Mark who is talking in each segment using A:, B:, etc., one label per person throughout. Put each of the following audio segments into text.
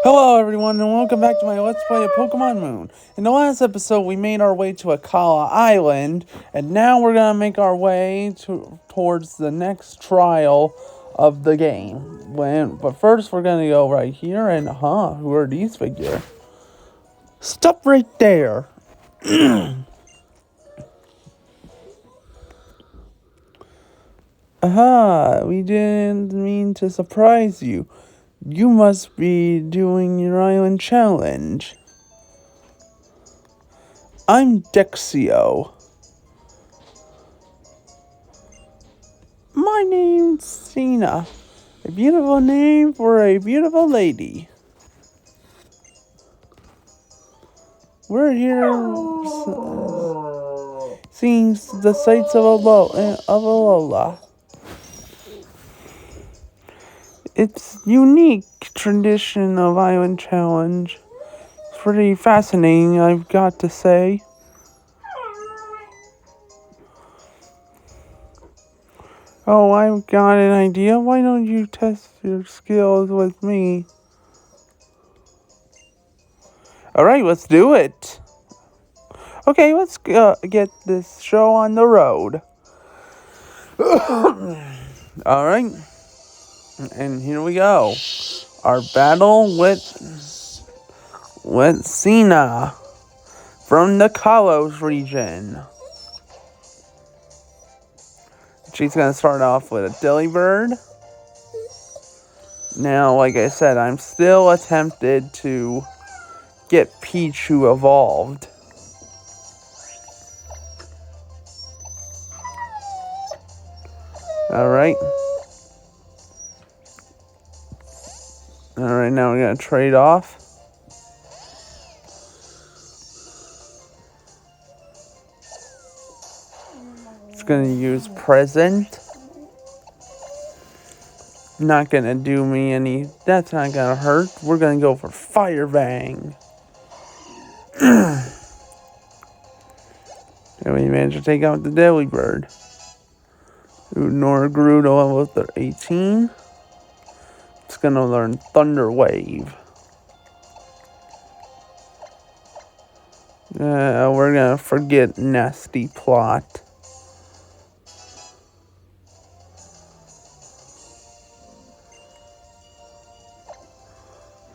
A: Hello everyone and welcome back to my Let's Play of Pokemon Moon. In the last episode we made our way to Akala Island and now we're going to make our way towards the next trial of the game. But first we're going to go right here and who are these figures? Stop right there. We didn't mean to surprise you. You must be doing your island challenge. I'm Dexio. My name's Cena. A beautiful name for a beautiful lady. We're here seeing the sights of Alola. It's unique tradition of island challenge. It's pretty fascinating, I've got to say. Oh, I've got an idea. Why don't you test your skills with me? Alright, let's do it. Okay, let's get this show on the road. Alright. And here we go. Our battle with Cena from the Kalos region. She's going to start off with a Delibird. Now, like I said, I'm still attempted to get Pichu evolved. Alright. Alright, now we're going to trade off. It's going to use Present. Not going to do me any... That's not going to hurt. We're going to go for Fire Fang. And we managed to take out the Delibird. Norgru to level 18. It's going to learn Thunder Wave. We're going to forget Nasty Plot.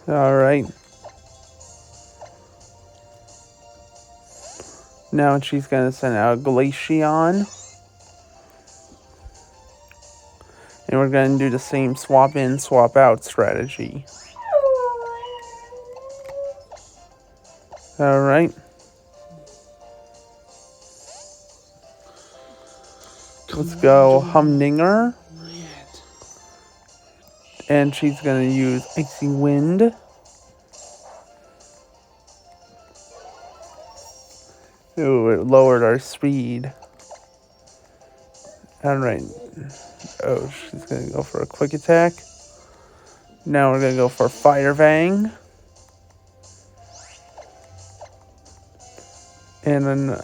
A: Alright. Now she's going to send out Glaceon. And we're going to do the same swap in, swap out strategy. Alright. Let's go Humdinger. And she's going to use Icy Wind. Ooh, it lowered our speed. Alright. Oh, she's going to go for a quick attack. Now we're going to go for Fire Fang. And then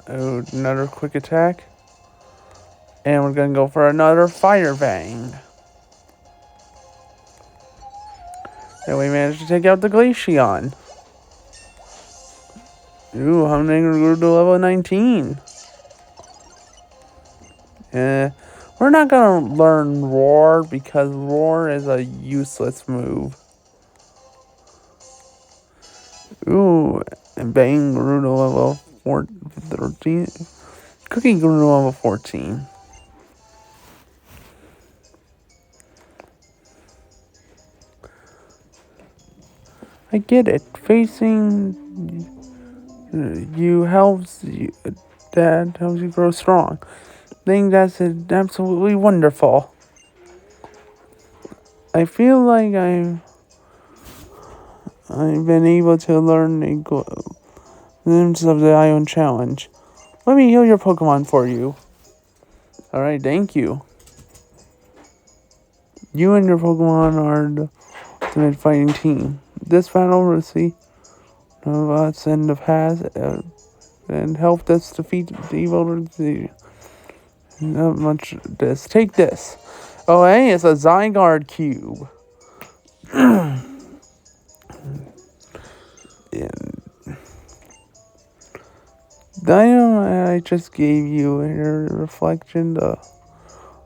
A: another quick attack. And we're going to go for another Fire Fang. And we managed to take out the Glaceon. Ooh, Humdinger grew to level 19. We're not going to learn Roar because Roar is a useless move. Ooh, and Bang grew to level 13. Cookie grew to level 14. I get it. Facing you helps you. That helps you grow strong. I think that's absolutely wonderful. I feel like I've been able to learn the glimpse of the Island Challenge. Let me heal your Pokemon for you. Alright, thank you. You and your Pokemon are the ultimate fighting team. This battle will see us in the past and helped us defeat the evil. Not much this. Take this. Oh, hey, it's a Zygarde cube. The item I just gave you in your reflection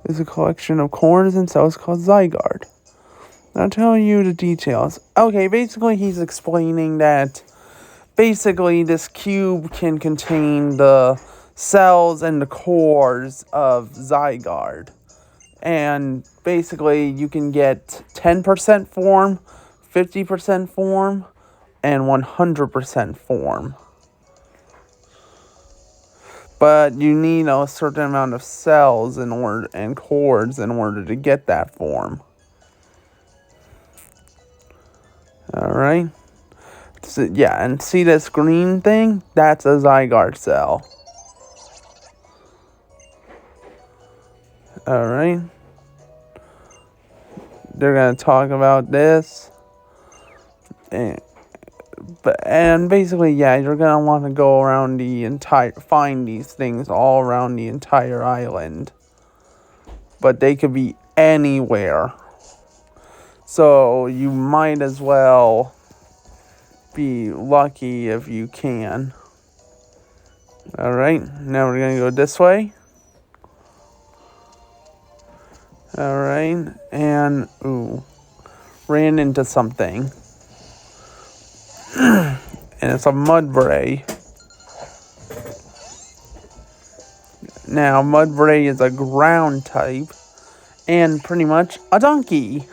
A: is a collection of cores and cells called zygarde. I'll tell you the details. Okay, basically he's explaining that basically this cube can contain the cells and the cores of zygarde. And basically you can get 10% form, 50% form, and 100% form. But you need a certain amount of cells and cores in order to get that form. Alright. So, yeah, and see this green thing? That's a zygarde cell. Alright. They're going to talk about this. And basically, yeah, you're going to want to go around find these things all around the entire island. But they could be anywhere. So you might as well be lucky if you can. Alright, now we're going to go this way. Alright, and, ran into something. And it's a mudbray. Now, mudbray is a ground type, and pretty much a donkey.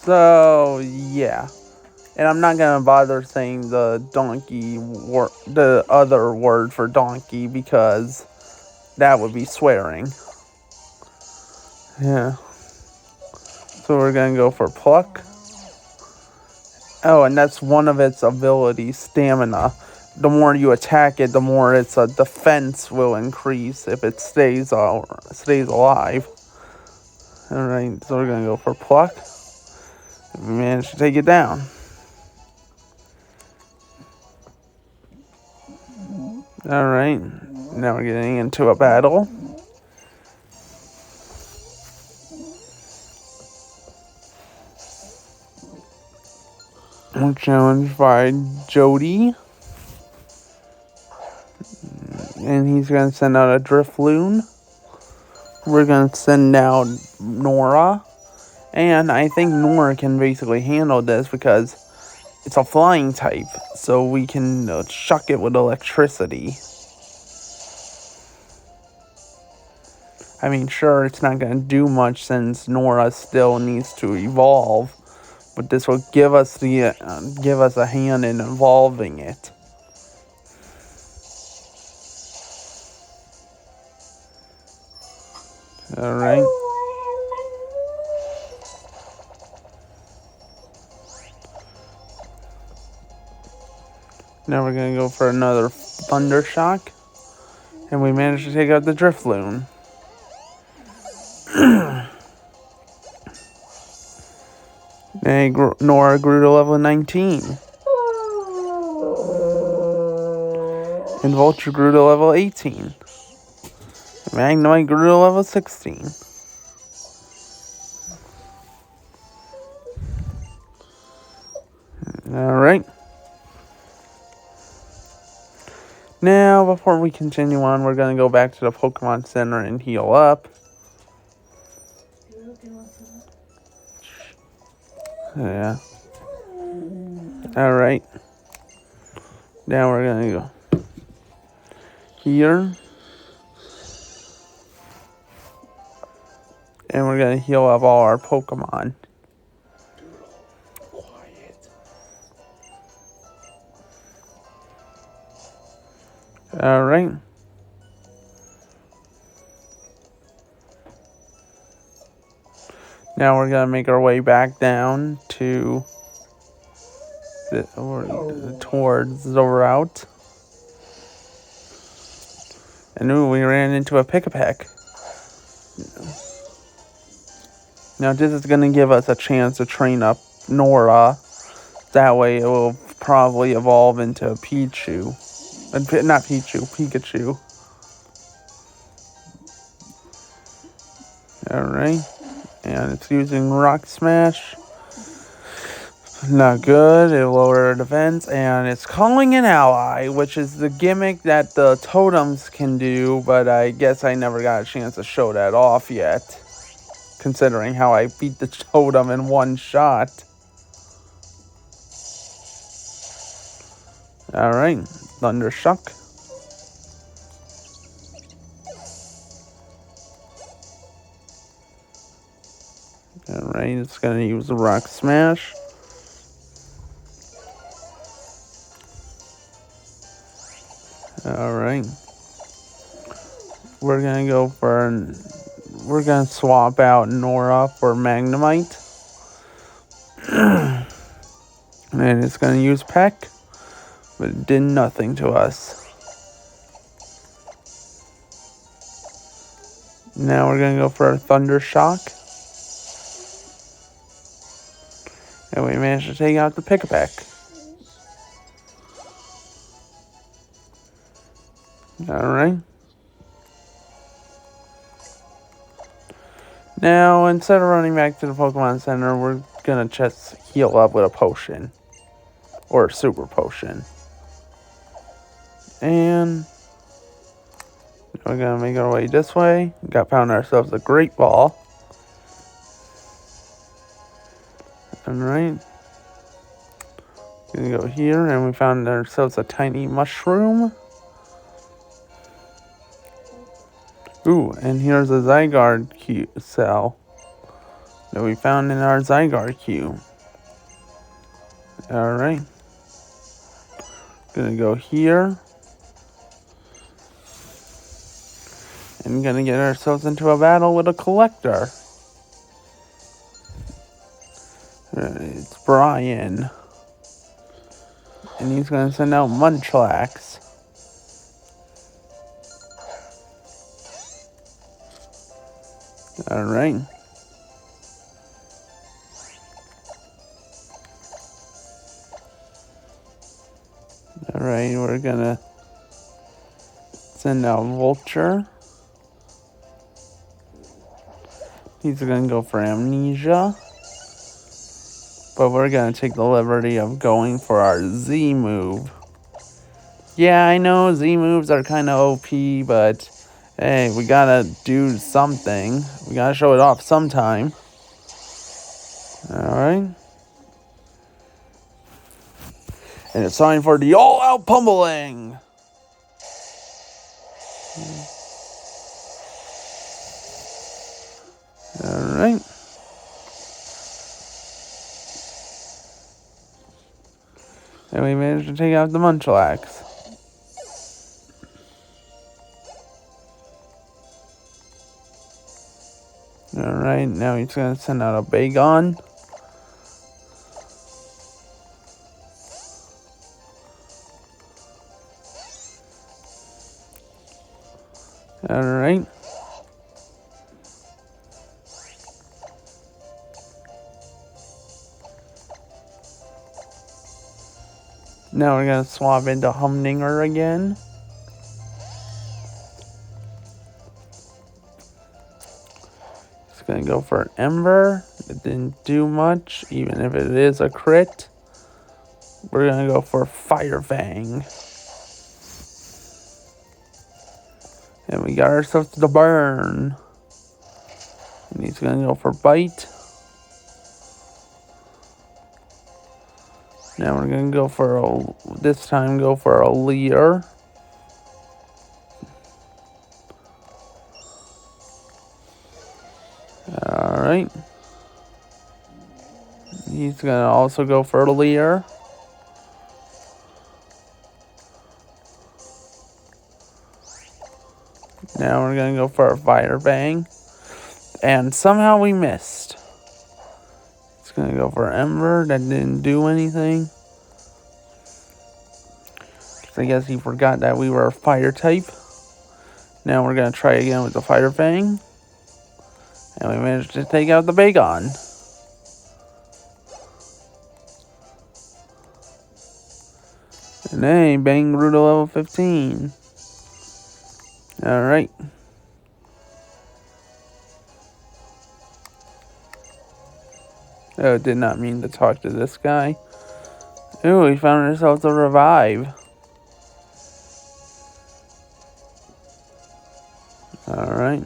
A: So, yeah. And I'm not going to bother saying the the other word for donkey, because that would be swearing. Yeah. So we're going to go for pluck. Oh, and that's one of its abilities, stamina. The more you attack it, the more its defense will increase if it stays alive. Alright, so we're going to go for pluck. We managed to take it down. Alright, now we're getting into a battle. We're challenged by Jody. And he's going to send out a Drifloon. We're going to send out Nora. And I think Nora can basically handle this because it's a flying type. So we can shock it with electricity. I mean, sure, it's not going to do much since Nora still needs to evolve. But this will give us a hand in evolving it. Alright. Now we're going to go for another Thunder Shock. And we managed to take out the Drifloon. And Nora grew to level 19. And Vulture grew to level 18. Magnemite grew to level 16. Alright. Now, before we continue on, we're going to go back to the Pokemon Center and heal up. Yeah. Alright. Now we're going to go here. And we're going to heal up all our Pokemon. Alright. Now we're going to make our way back down to towards the route. And we ran into a Pick-a-Peck. Now this is going to give us a chance to train up Nora. That way it will probably evolve into a Pikachu. Alright. And it's using Rock Smash. Not good. It lowered our defense, and it's calling an ally, which is the gimmick that the totems can do, but I guess I never got a chance to show that off yet, considering how I beat the totem in one shot. Alright, Thundershock. Alright, it's gonna use the Rock Smash. Alright. We're gonna swap out Nora for Magnemite. And it's gonna use Peck, but it did nothing to us. Now we're gonna go for a Thundershock. And we managed to take out the Pick-a-Peck. Alright. Now, instead of running back to the Pokemon Center, we're gonna just heal up with a potion. Or a super potion. And we're gonna make our way this way. Found ourselves a Great Ball. Alright. Gonna go here, and we found ourselves a tiny mushroom. Ooh, and here's a Zygarde cell that we found in our Zygarde queue. Alright. Gonna go here. And gonna get ourselves into a battle with a collector. It's Brian. And he's gonna send out Munchlax. Alright. Alright, we're gonna send out Vulture. He's gonna go for Amnesia. But we're gonna take the liberty of going for our Z move. Yeah, I know Z moves are kind of OP, but hey, we gotta do something. We gotta show it off sometime. Alright. And it's time for the all-out pummeling. Alright. And we managed to take out the Munchlax. Alright, now he's gonna send out a Bagon. Alright. Now we're gonna swap into Humdinger again. It's gonna go for Ember. It didn't do much, even if it is a crit. We're gonna go for Fire Fang. And we got ourselves the burn. And he's gonna go for Bite. Now we're gonna go for this time go for a Leer. Alright. He's gonna also go for a Leer. Now we're gonna go for a Fire Bang. And somehow we missed. It's gonna go for Ember. That didn't do anything. I guess he forgot that we were a fire type. Now we're gonna try again with the Fire Fang. And we managed to take out the Bagon. And hey, Bang grew to level 15. Alright. Oh, did not mean to talk to this guy. Ooh, we found ourselves a revive. Alright.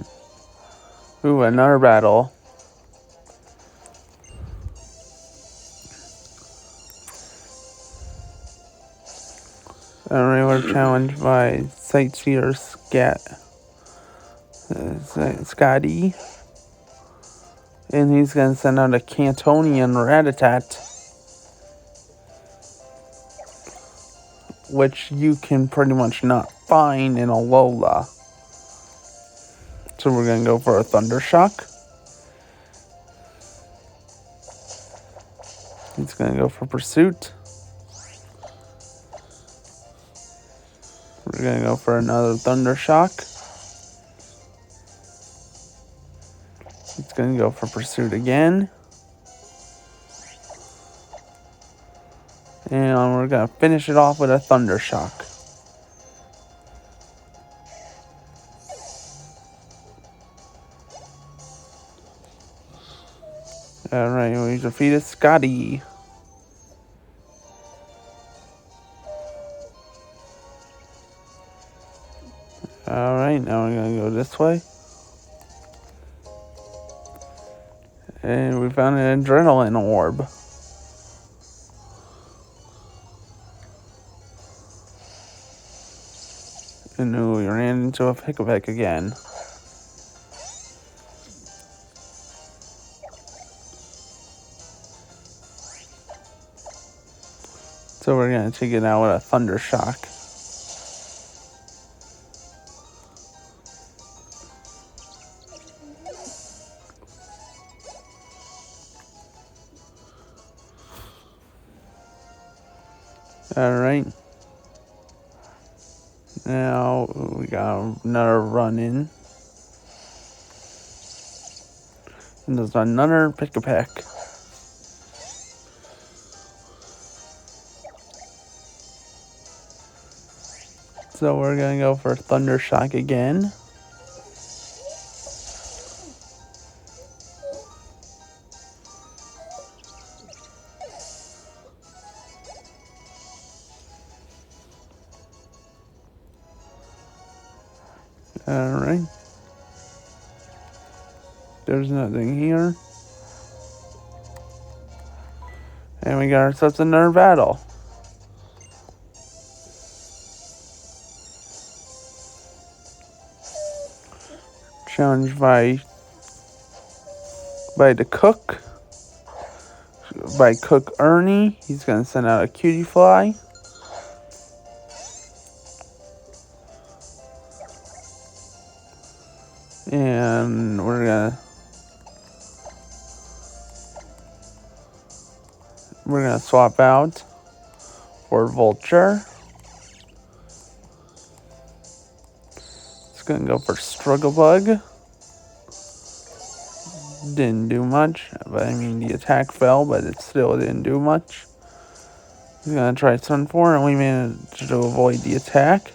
A: Ooh, another battle. Alright, we're challenged by Sightseer Scotty. And he's gonna send out a Cantonian Ratatat, which you can pretty much not find in Alola. So we're gonna go for a Thundershock. He's gonna go for Pursuit. We're gonna go for another Thundershock. He's gonna go for Pursuit again. And we're gonna finish it off with a Thundershock. Alright, we defeated Scotty. Alright, now we're gonna go this way. And we found an Adrenaline Orb. And we ran into a Pick-a-Peck again. So we're gonna take it out with a Thundershock. Alright. Now we got another run in. And there's another Pick-a-Peck. So we're gonna go for Thundershock again. Alright. There's nothing here. And we got ourselves another battle. Challenged by the cook. By Cook Ernie. He's gonna send out a Cutie Fly. And we're gonna swap out for Vulture. It's gonna go for Struggle Bug. Didn't do much, but I mean the attack fell, but it still didn't do much. He's gonna try Sunfor, and we managed to avoid the attack.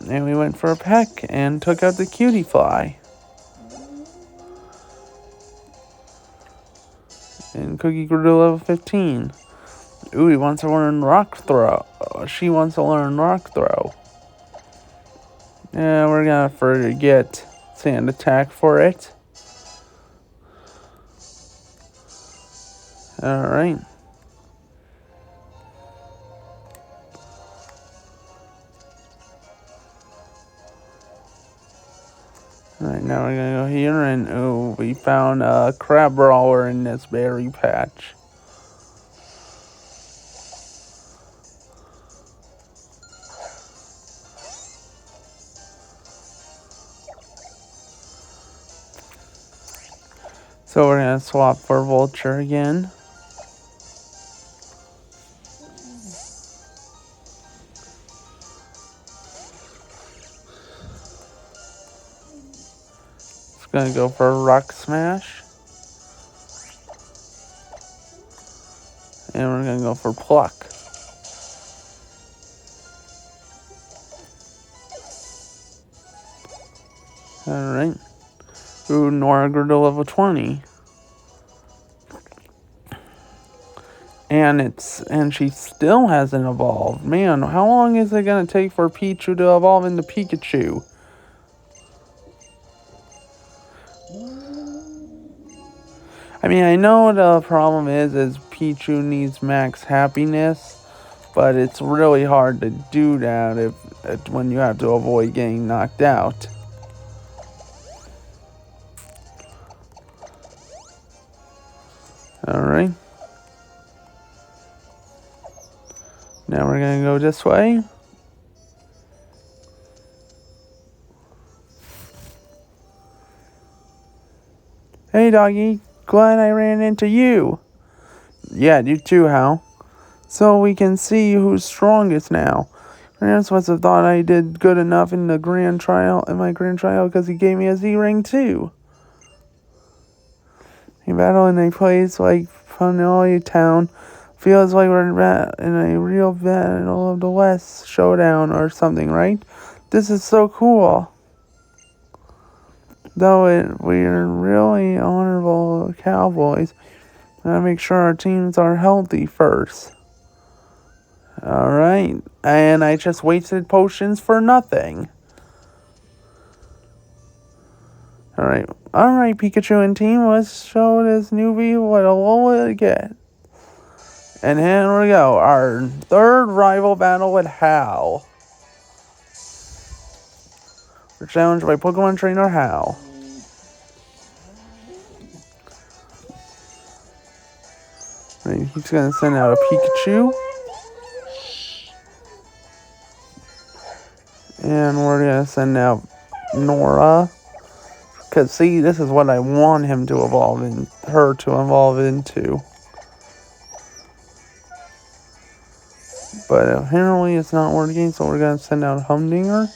A: And we went for a peck and took out the Cutie Fly. And Cookie grew to level 15. Ooh, he wants to learn Rock Throw. She wants to learn Rock Throw. Yeah, we're gonna forget Sand Attack for it. Alright. Alright, now we're gonna go here, and oh, we found a Crab Brawler in this berry patch. So we're gonna swap for Vulture again. It's gonna go for Rock Smash. And we're gonna go for Pluck. Alright. Ooh, Nora grew to level 20. And she still hasn't evolved. Man, how long is it gonna take for Pichu to evolve into Pikachu? I mean, I know the problem is Pichu needs max happiness, but it's really hard to do that when you have to avoid getting knocked out. Alright. Now we're gonna go this way. Hey, doggy. Glad I ran into you. Yeah, you too, Hal. So we can see who's strongest now. Rance must have thought I did good enough in my grand trial, because he gave me a Z-ring too. A battle in a place like Funalia Town feels like we're in a real battle of the West showdown or something, right? This is so cool. We're really honorable cowboys. Gotta make sure our teams are healthy first. Alright, and I just wasted potions for nothing. Alright, Pikachu and team, let's show this newbie what a Alola get. And here we go, our third rival battle with Hal. We're challenged by Pokemon trainer Hal. Right, he's gonna send out a Pikachu. And we're gonna send out Nora. Because, see, this is what I want her to evolve into. But apparently it's not working, so we're going to send out Humdinger.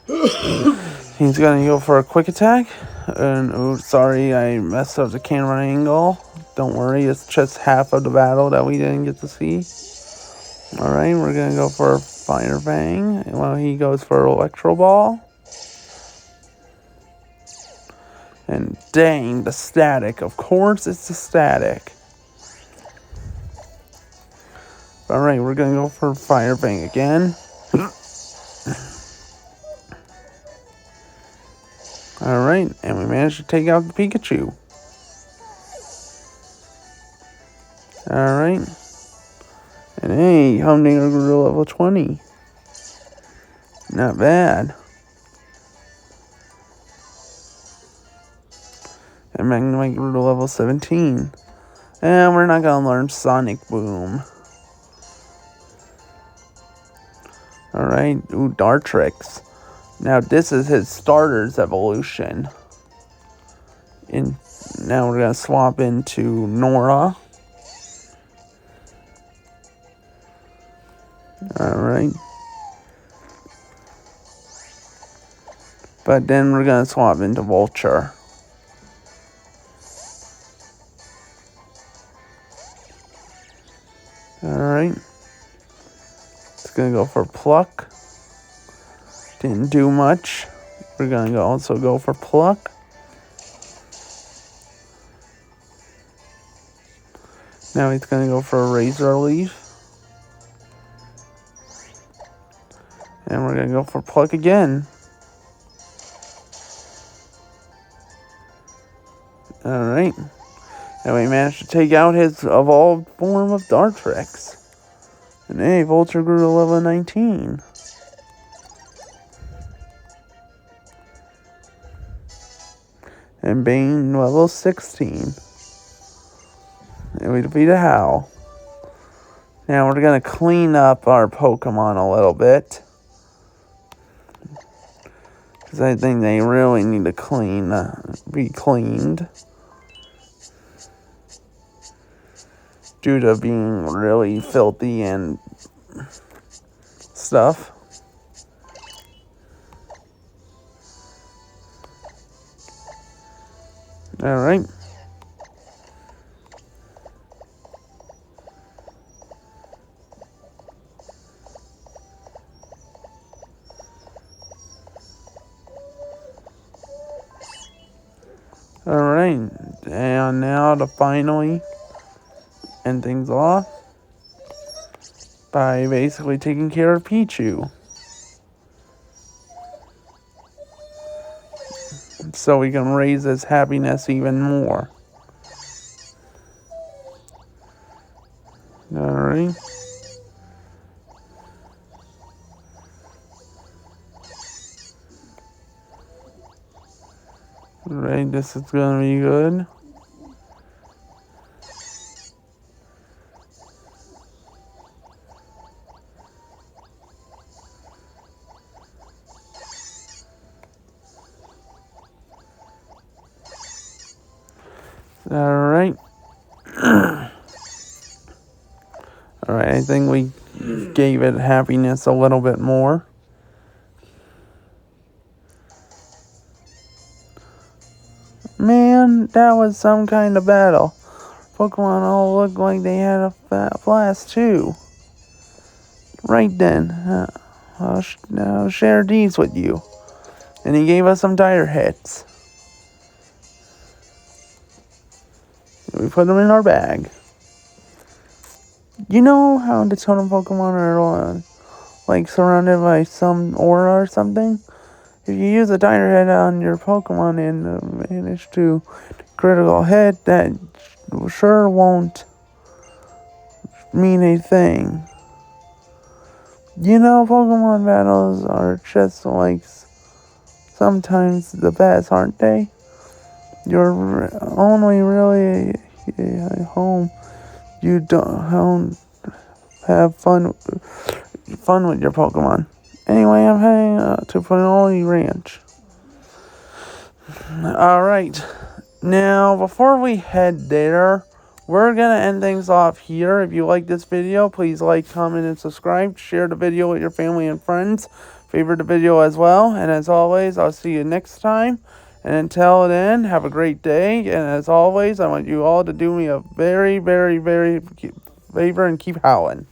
A: He's going to go for a quick attack. And, oh, sorry, I messed up the camera angle. Don't worry, it's just half of the battle that we didn't get to see. Alright, we're going to go for Fire Fang. While he goes for Electro Ball. And dang, the static. Of course it's the static. Alright, we're going to go for Fire Fang again. Alright, and we managed to take out the Pikachu. Alright. And hey, Humdinger grew to level 20. Not bad. And Magnemite grew to level 17. And we're not going to learn Sonic Boom. Alright, ooh, Dartrix. Now this is his starter's evolution. Now we're going to swap into Nora. Alright. But then we're going to swap into Vulture. Alright. It's going to go for Pluck. Didn't do much. We're going to also go for Pluck. Now he's going to go for a Razor Leaf. And we're going to go for Pluck again. Alright. And we managed to take out his evolved form of Dartrix. And hey, Vulture grew to level 19. And Bane level 16. And we defeated Hal. Now we're going to clean up our Pokemon a little bit. Because I think they really need to be cleaned. Due to being really filthy and stuff. Alright. Alright. And now to finally end things off by basically taking care of Pichu. So we can raise his happiness even more. Alright. Alright, this is gonna be good. Alright. Alright, I think we gave it happiness a little bit more. Man, that was some kind of battle. Pokemon all looked like they had a fat blast too. Right then, I'll share these with you. And he gave us some tire hits. We put them in our bag. You know how the totem Pokemon are like surrounded by some aura or something? If you use a tire hit on your Pokemon and manage to critical hit, that sure won't mean a thing. You know, Pokemon battles are just like sometimes the best, aren't they? You're only really home. You don't have fun with your Pokemon. Anyway, I'm heading to Panoli Ranch. Alright. Now, before we head there, we're going to end things off here. If you like this video, please like, comment, and subscribe. Share the video with your family and friends. Favorite the video as well. And as always, I'll see you next time. And until then, have a great day. And as always, I want you all to do me a very, very, very favor and keep howling.